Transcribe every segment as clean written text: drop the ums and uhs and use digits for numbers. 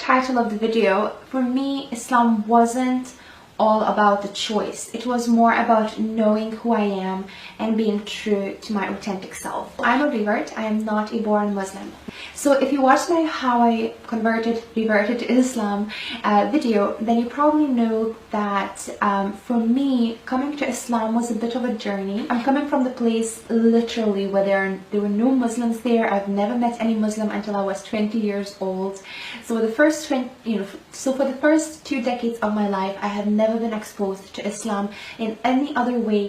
title of the video, for me, Islam wasn't all about the choice. It was more about knowing who I am and being true to my authentic self. I'm a revert. I am not a born Muslim. So if you watched my how I reverted to Islam video, then you probably know that for me, coming to Islam was a bit of a journey. I'm coming from the place literally where there were no Muslims there. I've never met any Muslim until I was 20 years old. So for the first for the first 2 decades of my life, I have never been exposed to Islam in any other way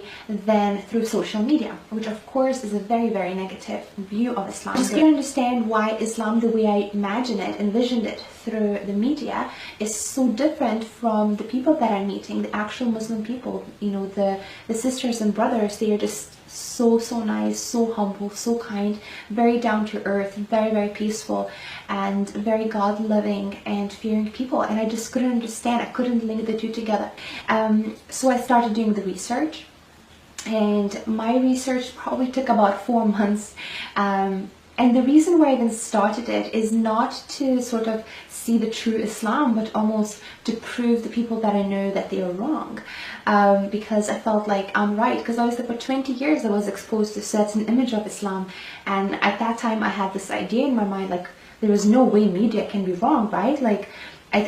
than through social media, which of course is a very, very negative view of Islam. Just to understand why Islam, the way I imagine it, envisioned it through the media, is so different from the people that I'm meeting, the actual Muslim people. You know, the sisters and brothers, they are just so nice, so humble, so kind, very down to earth, very, very peaceful, and very God-loving and fearing people. And I just couldn't understand, I couldn't link the two together. So I started doing the research, and my research probably took about 4 months. And the reason why I even started it is not to sort of see the true Islam, but almost to prove the people that I know that they are wrong. Because I felt like I'm right. Because obviously for 20 years I was exposed to a certain image of Islam. And at that time I had this idea in my mind, like, there is no way media can be wrong, right? Like,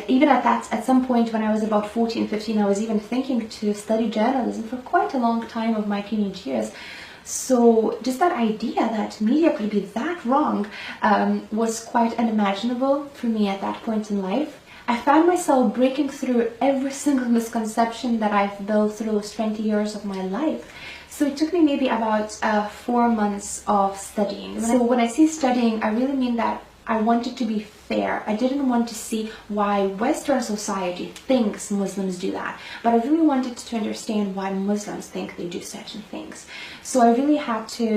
even at some point when I was about 14, 15, I was even thinking to study journalism for quite a long time of my teenage years. So just that idea that media could be that wrong was quite unimaginable for me at that point in life. I found myself breaking through every single misconception that I've built through those 20 years of my life. So it took me maybe about 4 months of studying. So when I say studying, I really mean that I wanted to be fair. I didn't want to see why Western society thinks Muslims do that, but I really wanted to understand why Muslims think they do certain things. So I really had to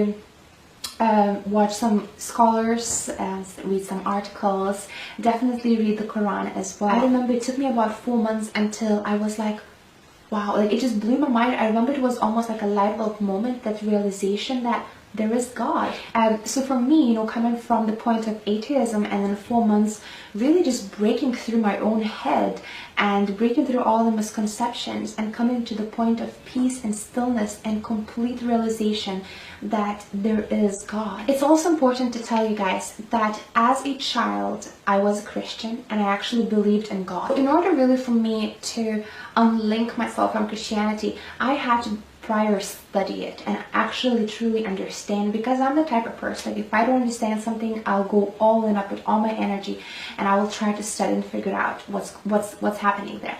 watch some scholars, read some articles, definitely read the Quran as well. I remember it took me about 4 months until I was like, wow, like it just blew my mind. I remember it was almost like a light bulb moment, that realization that there is God. So for me, you know, coming from the point of atheism and then 4 months really just breaking through my own head and breaking through all the misconceptions and coming to the point of peace and stillness and complete realization that there is God. It's also important to tell you guys that as a child, I was a Christian and I actually believed in God. In order really for me to unlink myself from Christianity, I had to prior study it and actually truly understand, because I'm the type of person, like, if I don't understand something, I'll go all in up with all my energy and I will try to study and figure out what's happening there.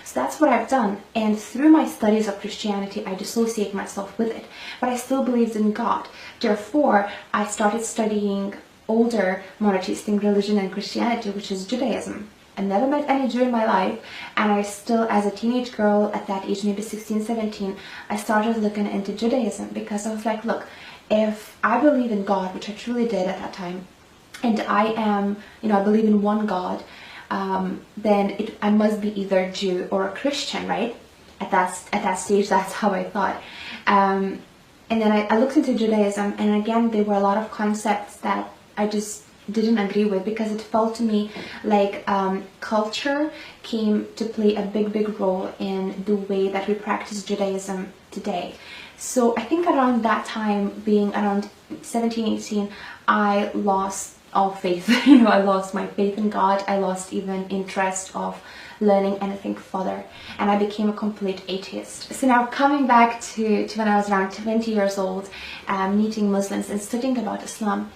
So that's what I've done, and through my studies of Christianity I dissociate myself with it, but I still believed in God. Therefore I started studying older monotheistic religion and Christianity, which is Judaism. I never met any Jew in my life, and I still, as a teenage girl at that age, maybe 16, 17, I started looking into Judaism, because I was like, look, if I believe in God, which I truly did at that time, and I am, you know, I believe in one God, then I must be either Jew or a Christian, right? At that stage, that's how I thought. And then I looked into Judaism, and again, there were a lot of concepts that I just didn't agree with, because it felt to me like culture came to play a big role in the way that we practice Judaism today. So I think around that time, being around 17, 18, I lost all faith. You know, I lost my faith in God. I lost even interest of learning anything further, and I became a complete atheist. So now coming back to when I was around 20 years old, meeting Muslims and studying about Islam,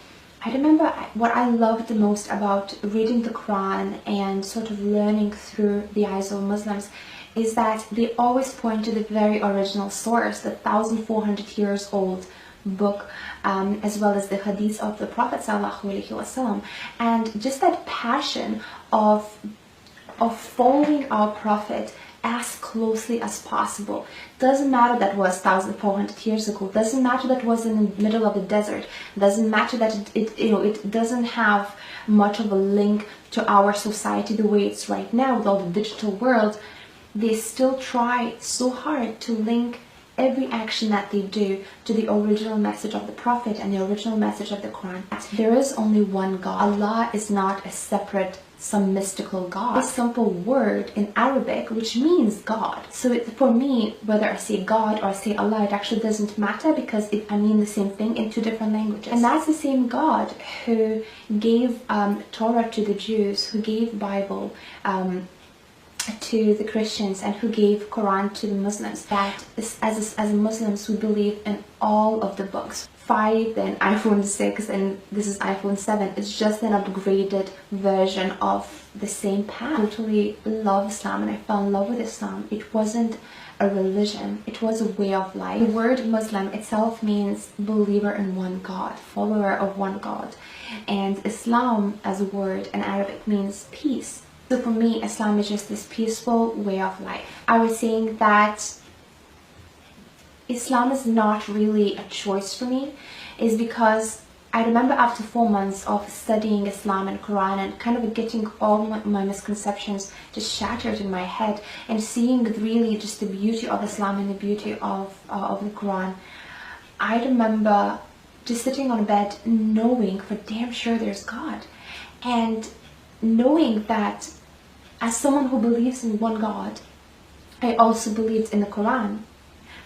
I remember what I loved the most about reading the Quran and sort of learning through the eyes of Muslims is that they always point to the very original source, the 1,400 years old book, as well as the hadiths of the Prophet ﷺ, and just that passion of following our Prophet as closely as possible. Doesn't matter that was 1,400 years ago, doesn't matter that was in the middle of the desert, doesn't matter that it doesn't have much of a link to our society the way it's right now with all the digital world. They still try so hard to link every action that they do to the original message of the Prophet and the original message of the Quran. There is only one God. Allah is not a separate some mystical God. A simple word in Arabic which means God. So for me, whether I say God or I say Allah, it actually doesn't matter because I mean the same thing in two different languages. And that's the same God who gave Torah to the Jews, who gave Bible to the Christians, and who gave Quran to the Muslims. That as Muslims, we believe in all of the books. 5, then iPhone 6, and this is iPhone 7. It's just an upgraded version of the same path. I totally love Islam, and I fell in love with Islam. It wasn't a religion, it was a way of life. The word Muslim itself means believer in one God, follower of one God. And Islam as a word in Arabic means peace. So for me, Islam is just this peaceful way of life. I was saying that Islam is not really a choice for me, is because I remember after 4 months of studying Islam and Quran and kind of getting all my misconceptions just shattered in my head, and seeing really just the beauty of Islam and the beauty of the Quran, I remember just sitting on a bed knowing for damn sure there's God, and knowing that as someone who believes in one God, I also believed in the Quran.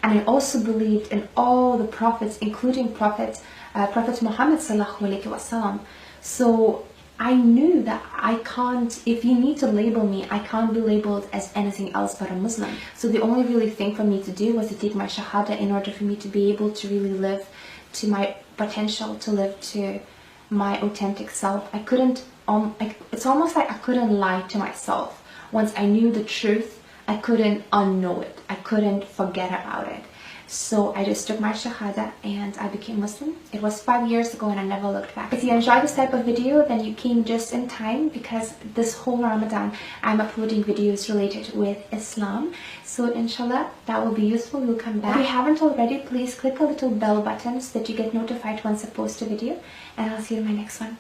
And I also believed in all the prophets, including Prophet Muhammad sallallahu alaihi wasallam. So I knew that I can't, if you need to label me, I can't be labeled as anything else but a Muslim. So the only really thing for me to do was to take my shahada in order for me to be able to really live to my potential, to live to my authentic self. I couldn't, it's almost like I couldn't lie to myself. Once I knew the truth, I couldn't unknow it. I couldn't forget about it. So I just took my shahada and I became Muslim. It was 5 years ago and I never looked back. If you enjoyed this type of video, then you came just in time, because this whole Ramadan I'm uploading videos related with Islam. So inshallah that will be useful. We'll come back. If you haven't already, please click a little bell button so that you get notified once I post a video, and I'll see you in my next one.